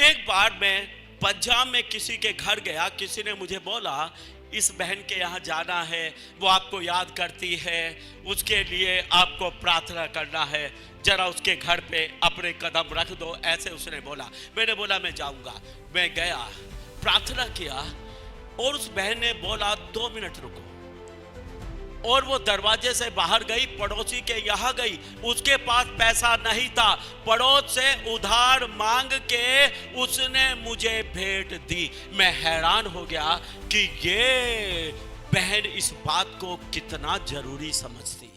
एक बार मैं पंजाब में किसी के घर गया, किसी ने मुझे बोला इस बहन के यहाँ जाना है, वो आपको याद करती है, उसके लिए आपको प्रार्थना करना है, जरा उसके घर पे अपने कदम रख दो, ऐसे उसने बोला। मैंने बोला मैं जाऊंगा। मैं गया, प्रार्थना किया और उस बहन ने बोला 2 मिनट रुको, और वो दरवाजे से बाहर गई, पड़ोसी के यहाँ गई, उसके पास पैसा नहीं था, पड़ोस से उधार मांग के उसने मुझे भेंट दी। मैं हैरान हो गया कि ये बहन इस बात को कितना जरूरी समझती है।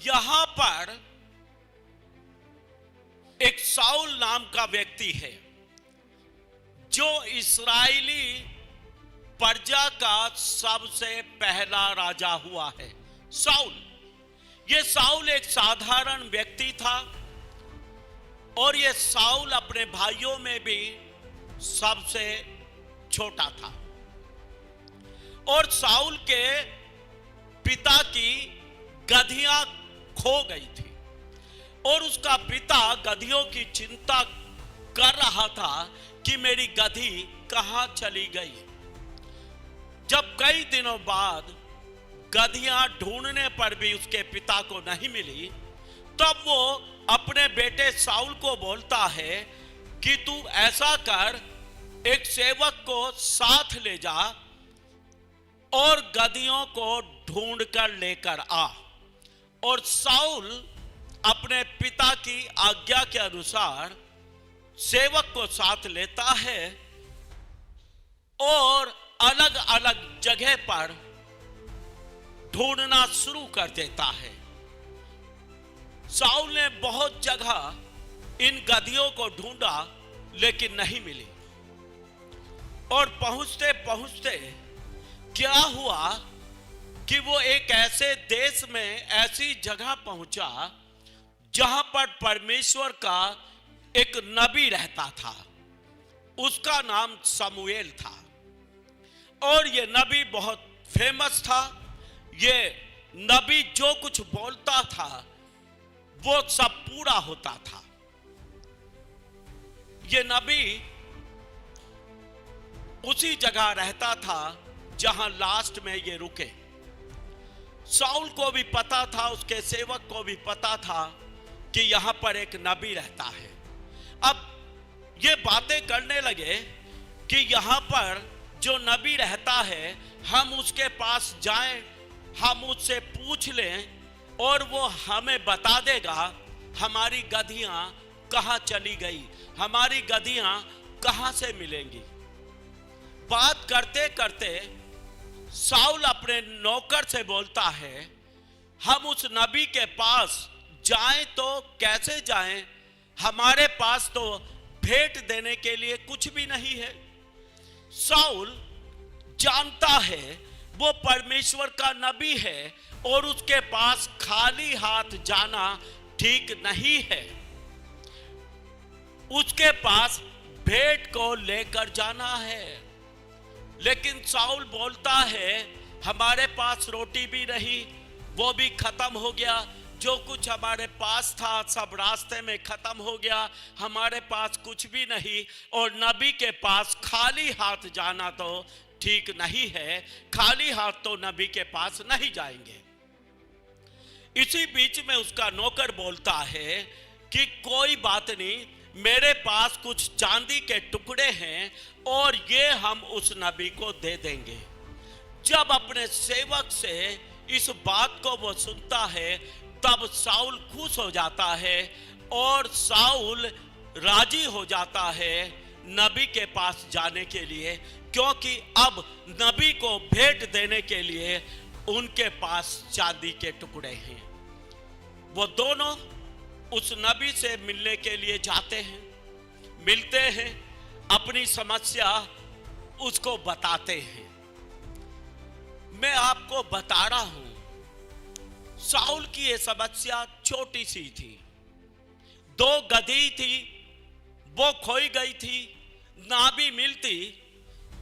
यहां पर एक साउल नाम का व्यक्ति है जो इस्राएली प्रजा का सबसे पहला राजा हुआ है, साउल। यह साउल एक साधारण व्यक्ति था और यह साउल अपने भाइयों में भी सबसे छोटा था। और साउल के पिता की गधियां खो गई थी और उसका पिता गधियों की चिंता कर रहा था कि मेरी गधी कहां चली गई। जब कई दिनों बाद गधियां ढूंढने पर भी उसके पिता को नहीं मिली, तब वो अपने बेटे साउल को बोलता है कि तू ऐसा कर, एक सेवक को साथ ले जा और गधियों को ढूंढ कर लेकर आ। और साउल अपने पिता की आज्ञा के अनुसार सेवक को साथ लेता है और अलग अलग जगह पर ढूंढना शुरू कर देता है। साउल ने बहुत जगह इन गधियों को ढूंढा लेकिन नहीं मिली। और पहुंचते पहुंचते क्या हुआ कि वो एक ऐसे देश में, ऐसी जगह पहुंचा जहां पर परमेश्वर का एक नबी रहता था। उसका नाम शमूएल था और ये नबी बहुत फेमस था। ये नबी जो कुछ बोलता था वो सब पूरा होता था। ये नबी उसी जगह रहता था जहां लास्ट में ये रुके। साउल को भी पता था, उसके सेवक को भी पता था कि यहां पर एक नबी रहता है। अब ये बातें करने लगे कि यहां पर जो नबी रहता है, हम उसके पास जाएं, हम उससे पूछ लें और वो हमें बता देगा हमारी गधियां कहां चली गई, हमारी गधियां कहां से मिलेंगी। बात करते करते साउल अपने नौकर से बोलता है, हम उस नबी के पास जाएं तो कैसे जाएं, हमारे पास तो भेंट देने के लिए कुछ भी नहीं है। साउल जानता है वो परमेश्वर का नबी है और उसके पास खाली हाथ जाना ठीक नहीं है। उसके पास भेंट को लेकर जाना है। लेकिन साउल बोलता है हमारे पास रोटी भी नहीं, वो भी खत्म हो गया, जो कुछ हमारे पास था सब रास्ते में खत्म हो गया, हमारे पास कुछ भी नहीं, और नबी के पास खाली हाथ जाना तो ठीक नहीं है, खाली हाथ तो नबी के पास नहीं जाएंगे। इसी बीच में उसका नौकर बोलता है कि कोई बात नहीं, मेरे पास कुछ चांदी के टुकड़े हैं और ये हम उस नबी को दे देंगे। जब अपने सेवक से इस बात को वो सुनता है तब साउल खुश हो जाता है और साउल राजी हो जाता है नबी के पास जाने के लिए, क्योंकि अब नबी को भेंट देने के लिए उनके पास चांदी के टुकड़े हैं। वो दोनों उस नबी से मिलने के लिए जाते हैं, मिलते हैं, अपनी समस्या उसको बताते हैं। मैं आपको बता रहा हूं, साउल की यह समस्या छोटी सी थी। 2 गधी थी, वो खोई गई थी, ना भी मिलती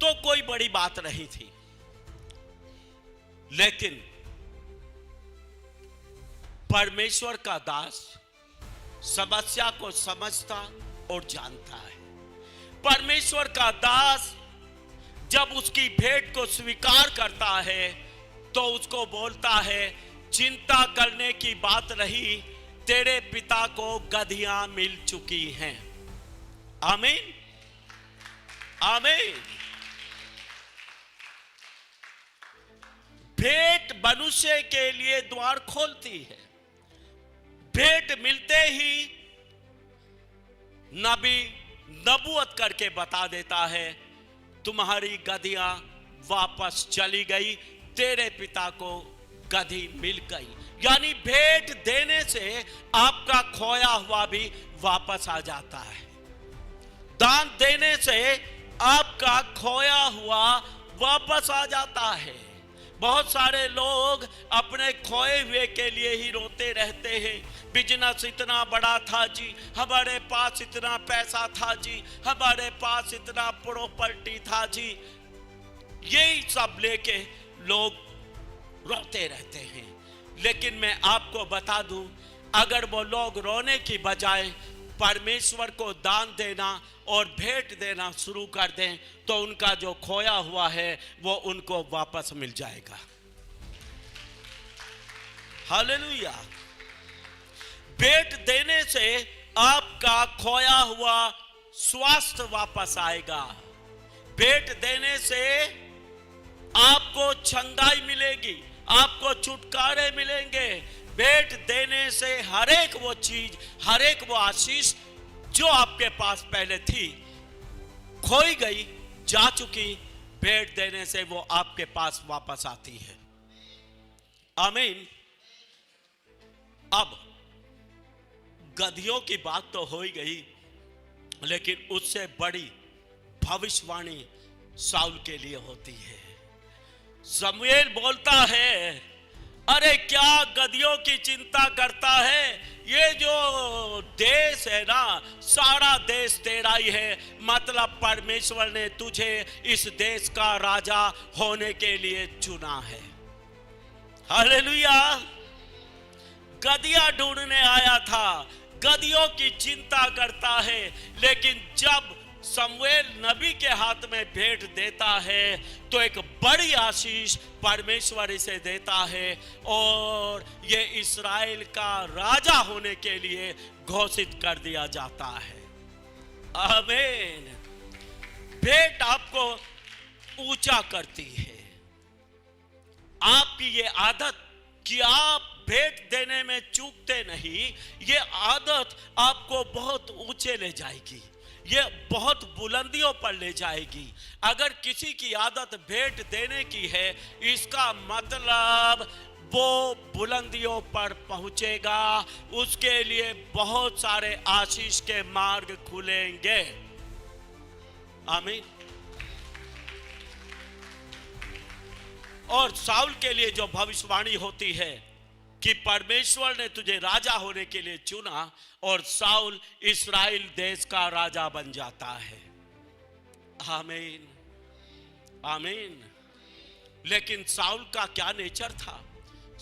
तो कोई बड़ी बात नहीं थी। लेकिन परमेश्वर का दास समस्या को समझता और जानता है। परमेश्वर का दास जब उसकी भेंट को स्वीकार करता है तो उसको बोलता है, चिंता करने की बात रही, तेरे पिता को गधियां मिल चुकी हैं। आमीन, आमीन। भेंट मनुष्य के लिए द्वार खोलती है। भेंट मिलते ही नबी नबूवत करके बता देता है, तुम्हारी गधियां वापस चली गई, तेरे पिता को गधी मिल गई। यानी भेंट देने से आपका खोया हुआ भी वापस आ जाता है। दान देने से आपका खोया हुआ वापस आ जाता है। बहुत सारे लोग अपने खोए हुए के लिए ही रोते रहते हैं। बिजनेस इतना बड़ा था जी, हमारे पास इतना पैसा था जी, हमारे पास इतना प्रॉपर्टी था जी, यही सब लेके लोग रोते रहते हैं। लेकिन मैं आपको बता दूं, अगर वो लोग रोने की बजाय परमेश्वर को दान देना और भेंट देना शुरू कर दें तो उनका जो खोया हुआ है वो उनको वापस मिल जाएगा। हालेलुया। भेंट देने से आपका खोया हुआ स्वास्थ्य वापस आएगा। भेंट देने से आपको चंगाई मिलेगी, आपको छुटकारे मिलेंगे। भेंट देने से हर एक वो चीज, हर एक वो आशीष जो आपके पास पहले थी, खोई गई, जा चुकी, भेंट देने से वो आपके पास वापस आती है। आमीन। अब गधियों की बात तो हो ही गई, लेकिन उससे बड़ी भविष्यवाणी शाऊल के लिए होती है। शमूएल बोलता है, अरे क्या गधियों की चिंता करता है, ये जो देश है ना, सारा देश तेरा ही है। मतलब परमेश्वर ने तुझे इस देश का राजा होने के लिए चुना है। हालेलुया। गधिया ढूंढने आया था, गधियों की चिंता करता है, लेकिन जब शमूएल नबी के हाथ में भेंट देता है तो एक बड़ी आशीष परमेश्वर इसे देता है और ये इस्राएल का राजा होने के लिए घोषित कर दिया जाता है। आमीन। भेंट आपको ऊंचा करती है। आपकी ये आदत कि आप भेंट देने में चूकते नहीं, ये आदत आपको बहुत ऊंचे ले जाएगी, ये बहुत बुलंदियों पर ले जाएगी। अगर किसी की आदत भेंट देने की है, इसका मतलब वो बुलंदियों पर पहुंचेगा, उसके लिए बहुत सारे आशीष के मार्ग खुलेंगे। आमीन। और शाऊल के लिए जो भविष्यवाणी होती है कि परमेश्वर ने तुझे राजा होने के लिए चुना और शाऊल इस्राएल देश का राजा बन जाता है। आमीन, आमीन। लेकिन शाऊल का क्या नेचर था?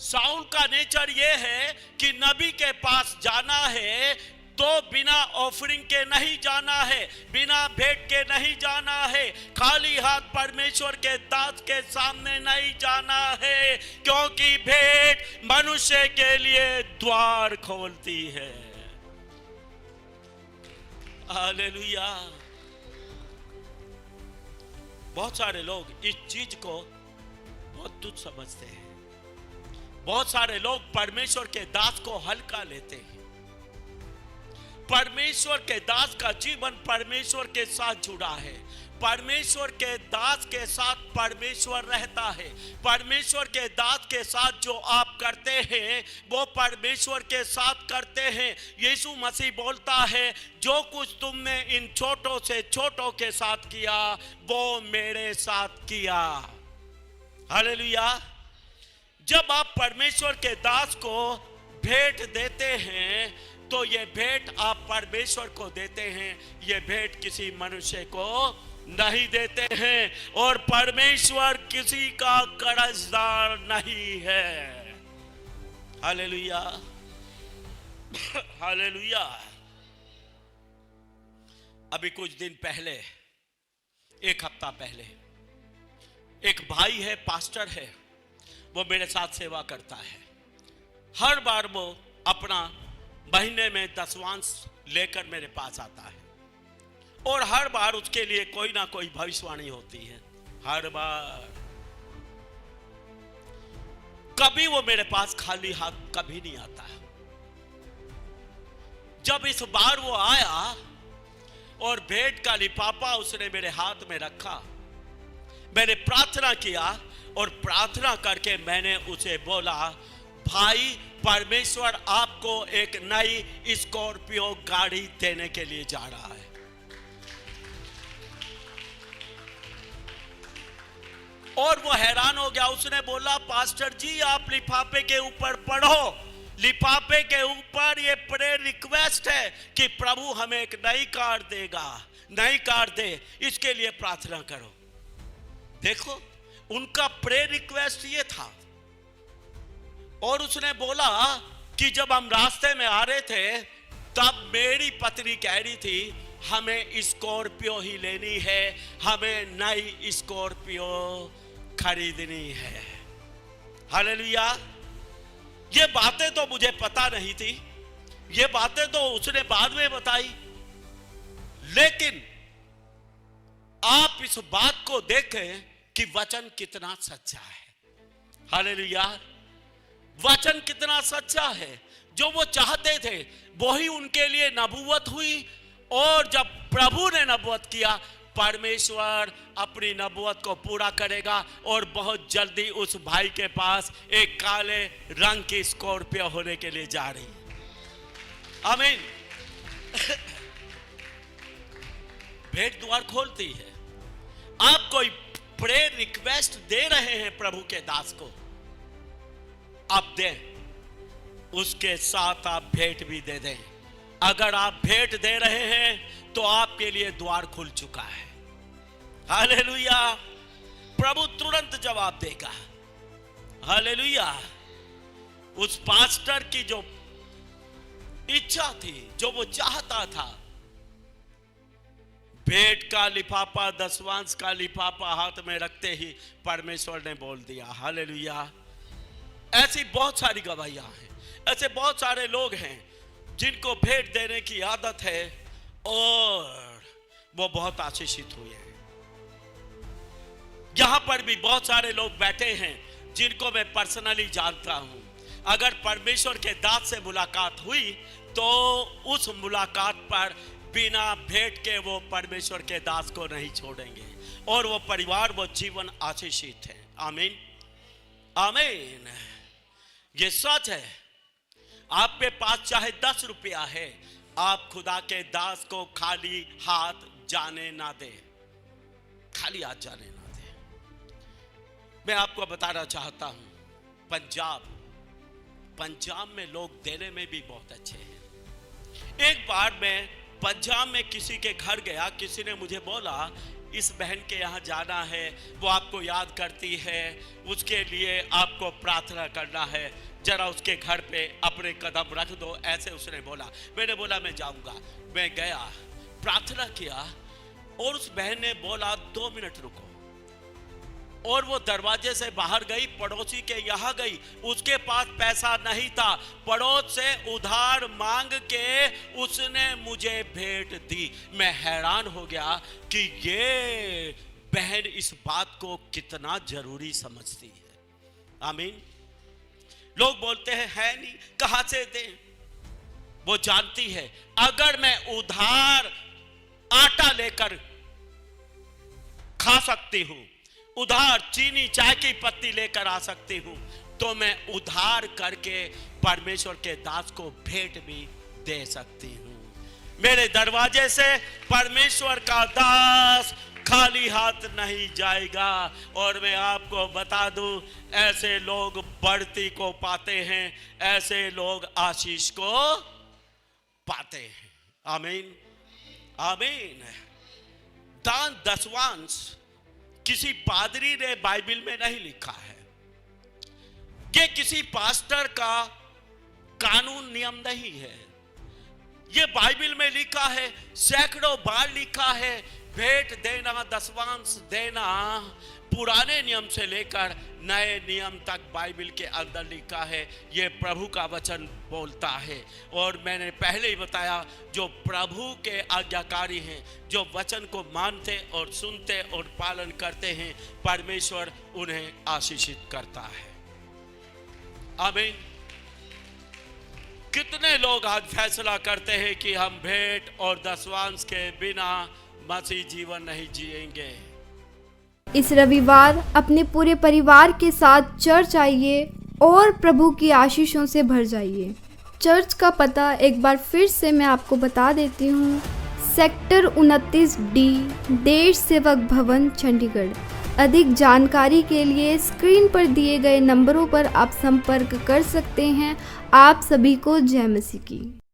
शाऊल का नेचर यह है कि नबी के पास जाना है तो बिना ऑफरिंग के नहीं जाना है, बिना भेंट के नहीं जाना है, खाली हाथ परमेश्वर के दास के सामने नहीं जाना है, क्योंकि भेंट मनुष्य के लिए द्वार खोलती है। हालेलुया। बहुत सारे लोग इस चीज को बहुत तुच्छ समझते हैं। बहुत सारे लोग परमेश्वर के दास को हल्का लेते हैं। परमेश्वर के दास का जीवन परमेश्वर के साथ जुड़ा है। परमेश्वर के दास के साथ परमेश्वर रहता है। परमेश्वर के दास के साथ जो आप करते हैं वो परमेश्वर के साथ करते हैं। यीशु मसीह बोलता है, जो कुछ तुमने इन छोटों से छोटों के साथ किया वो मेरे साथ किया। हालेलुया। जब आप परमेश्वर के दास को भेंट देते हैं तो ये भेंट आप परमेश्वर को देते हैं, ये भेंट किसी मनुष्य को नहीं देते हैं, और परमेश्वर किसी का कर्जदार नहीं है। हालेलुया। हालेलुया। अभी कुछ दिन पहले, एक हफ्ता पहले, एक भाई है, पास्टर है, वो मेरे साथ सेवा करता है। हर बार वो अपना महीने में दसवांश लेकर मेरे पास आता है और हर बार उसके लिए कोई ना कोई भविष्यवाणी होती है। हर बार, कभी वो मेरे पास खाली हाथ कभी नहीं आता। जब इस बार वो आया और भेंट का लिफाफा उसने मेरे हाथ में रखा, मैंने प्रार्थना किया और प्रार्थना करके मैंने उसे बोला, भाई परमेश्वर आपको एक नई स्कॉर्पियो गाड़ी देने के लिए जा रहा है। और वो हैरान हो गया। उसने बोला, पास्टर जी आप लिफाफे के ऊपर पढ़ो, लिफाफे के ऊपर ये प्रेयर रिक्वेस्ट है कि प्रभु हमें एक नई कार देगा, नई कार दे, इसके लिए प्रार्थना करो। देखो, उनका प्रेयर रिक्वेस्ट ये था। और उसने बोला कि जब हम रास्ते में आ रहे थे तब मेरी पत्नी कह रही थी हमें स्कॉर्पियो ही लेनी है, हमें नई स्कॉर्पियो खरीदनी है। हालेलुया। ये बातें तो मुझे पता नहीं थी, ये बातें तो उसने बाद में बताई, लेकिन आप इस बात को देखें कि वचन कितना सच्चा है। हालेलुया। वचन कितना सच्चा है। जो वो चाहते थे वही उनके लिए नबूवत हुई। और जब प्रभु ने नबूवत किया, परमेश्वर अपनी नबूवत को पूरा करेगा और बहुत जल्दी उस भाई के पास एक काले रंग की स्कॉर्पियो होने के लिए जा रही है। आमीन। भेंट द्वार खोलती है। आप कोई प्रेयर रिक्वेस्ट दे रहे हैं प्रभु के दास को, आप दें, उसके साथ आप भेंट भी दे दें। अगर आप भेंट दे रहे हैं तो आपके लिए द्वार खुल चुका है। हालेलुया। प्रभु तुरंत जवाब देगा। हालेलुया। उस पास्टर की जो इच्छा थी, जो वो चाहता था, भेंट का लिफाफा, दसवांश का लिफाफा हाथ में रखते ही परमेश्वर ने बोल दिया। हालेलुया। ऐसी बहुत सारी गवाहियां हैं, ऐसे बहुत सारे लोग हैं जिनको भेंट देने की आदत है और वो बहुत आशीषित हुए हैं। यहां पर भी बहुत सारे लोग बैठे हैं जिनको मैं पर्सनली जानता हूं। अगर परमेश्वर के दास से मुलाकात हुई तो उस मुलाकात पर बिना भेंट के वो परमेश्वर के दास को नहीं छोड़ेंगे और वो परिवार, वो जीवन आशीषित है। आमीन, आमीन। ये सच है। आपके पास चाहे 10 रुपया है, आप खुदा के दास को खाली हाथ जाने ना दे, खाली हाथ जाने ना दे। मैं आपको बताना चाहता हूं, पंजाब में लोग देने में भी बहुत अच्छे हैं। एक बार मैं पंजाब में किसी के घर गया, किसी ने मुझे बोला इस बहन के यहाँ जाना है, वो आपको याद करती है, उसके लिए आपको प्रार्थना करना है, जरा उसके घर पे अपने कदम रख दो, ऐसे उसने बोला। मैंने बोला मैं जाऊंगा। मैं गया, प्रार्थना किया और उस बहन ने बोला 2 मिनट रुको, और वो दरवाजे से बाहर गई, पड़ोसी के यहाँ गई, उसके पास पैसा नहीं था, पड़ोस से उधार मांग के उसने मुझे भेंट दी। मैं हैरान हो गया कि ये बहन इस बात को कितना जरूरी समझती है। आमीन। लोग बोलते हैं है नहीं, कहां से दें। वो जानती है अगर मैं उधार आटा लेकर खा सकती हूं, उधार चीनी चाय की पत्ती लेकर आ सकती हूं, तो मैं उधार करके परमेश्वर के दास को भेंट भी दे सकती हूं। मेरे दरवाजे से परमेश्वर का दास खाली हाथ नहीं जाएगा। और मैं आपको बता दूं, ऐसे लोग बढ़ती को पाते हैं, ऐसे लोग आशीष को पाते हैं। आमीन, आमीन। दान दसवांश किसी पादरी ने बाइबल में नहीं लिखा है, ये किसी पास्टर का कानून नियम नहीं है। ये बाइबल में लिखा है, सैकड़ों बार लिखा है, भेंट देना, दसवांश देना पुराने नियम से लेकर नए नियम तक बाइबल के अंदर लिखा है। ये प्रभु का वचन बोलता है। और मैंने पहले ही बताया, जो प्रभु के आज्ञाकारी हैं, जो वचन को मानते और सुनते और पालन करते हैं, परमेश्वर उन्हें आशीषित करता है। आमीन। कितने लोग आज फैसला करते हैं कि हम भेंट और दसवांश के बिना मसीह जीवन नहीं जिएंगे। इस रविवार अपने पूरे परिवार के साथ चर्च आइए और प्रभु की आशीषों से भर जाइए। चर्च का पता एक बार फिर से मैं आपको बता देती हूँ। सेक्टर 29D, देश सेवक भवन, चंडीगढ़। अधिक जानकारी के लिए स्क्रीन पर दिए गए नंबरों पर आप संपर्क कर सकते हैं। आप सभी को जय मसीह की।